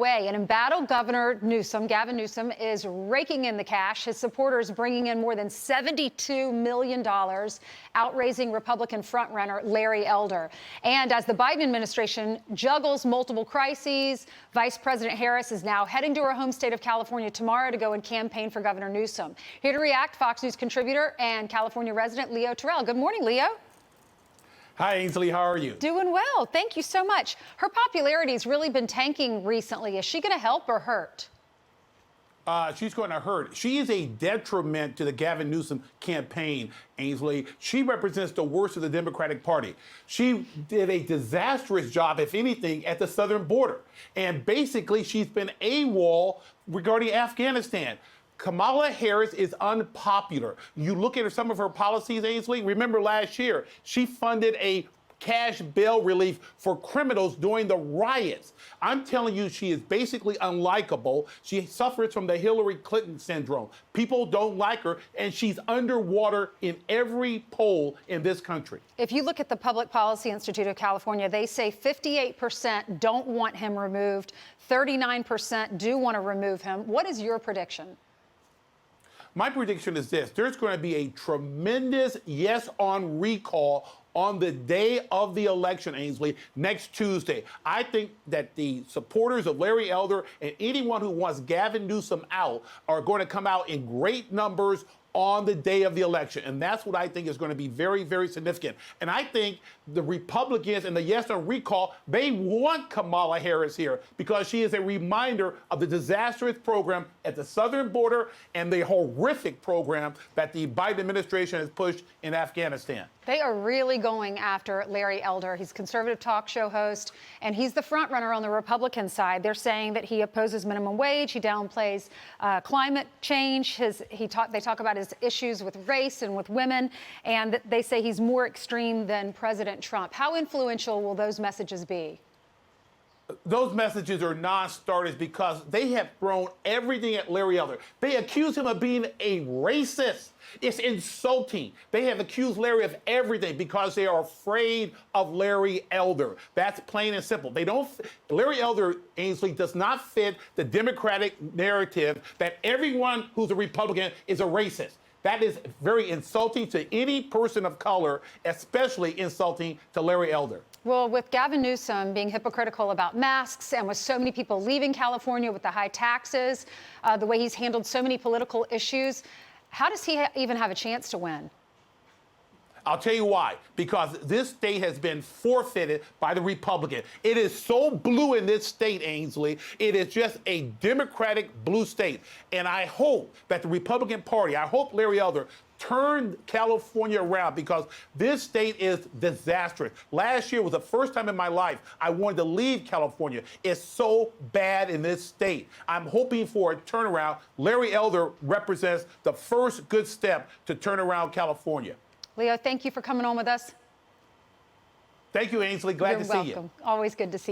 And embattled Governor Newsom, Gavin Newsom, is raking in the cash. His supporters bringing in more than $72 million, outraising Republican frontrunner Larry Elder. And as the Biden administration juggles multiple crises, Vice President Harris is now heading to her home state of California tomorrow to go and campaign for Governor Newsom. Here to react, Fox News contributor and California resident Leo Terrell. Good morning, Leo. Hi, Ainsley. How are you? Doing well. Thank you so much. Her popularity has really been tanking recently. Is she going to help or hurt? She's going to hurt. She is a detriment to the Gavin Newsom campaign, Ainsley. She represents the worst of the Democratic Party. She did a disastrous job, if anything, at the southern border. And basically, she's been AWOL regarding Afghanistan. Kamala Harris is unpopular. You look at some of her policies, Ainsley. Remember last year, she funded a cash bail relief for criminals during the riots. I'm telling you, she is basically unlikable. She suffers from the Hillary Clinton syndrome. People don't like her, and she's underwater in every poll in this country. If you look at the Public Policy Institute of California, they say 58% don't want him removed, 39% do want to remove him. What is your prediction? My prediction is this. There's going to be a tremendous yes on recall on the day of the election, Ainsley, next Tuesday. I think that the supporters of Larry Elder and anyone who wants Gavin Newsom out are going to come out in great numbers on the day of the election. And that's what I think is going to be very, very significant. And I think the Republicans and the yes on recall, they want Kamala Harris here because she is a reminder of the disastrous program at the southern border and the horrific program that the Biden administration has pushed in Afghanistan. They are really going after Larry Elder. He's a conservative talk show host, and he's the front runner on the Republican side. They're saying that he opposes minimum wage, he downplays climate change. They talk about his issues with race and with women, and they say he's more extreme than President Trump. How influential will those messages be? Those messages are non-starters because they have thrown everything at Larry Elder. They accuse him of being a racist. It's insulting. They have accused Larry of everything because they are afraid of Larry Elder. That's plain and simple. Larry Elder, Ainsley, does not fit the Democratic narrative that everyone who's a Republican is a racist. That is very insulting to any person of color, especially insulting to Larry Elder. Well, with Gavin Newsom being hypocritical about masks and with so many people leaving California with the high taxes, the way he's handled so many political issues, how does he even have a chance to win? I'll tell you why. Because this state has been forfeited by the Republican. It is so blue in this state, Ainsley. It is just a Democratic blue state. And I hope that the Republican Party, I hope Larry Elder turned California around because this state is disastrous. Last year was the first time in my life I wanted to leave California. It's so bad in this state. I'm hoping for a turnaround. Larry Elder represents the first good step to turn around California. Leo, thank you for coming on with us. Thank you, Ainsley. Glad to see you. You're welcome. Always good to see you.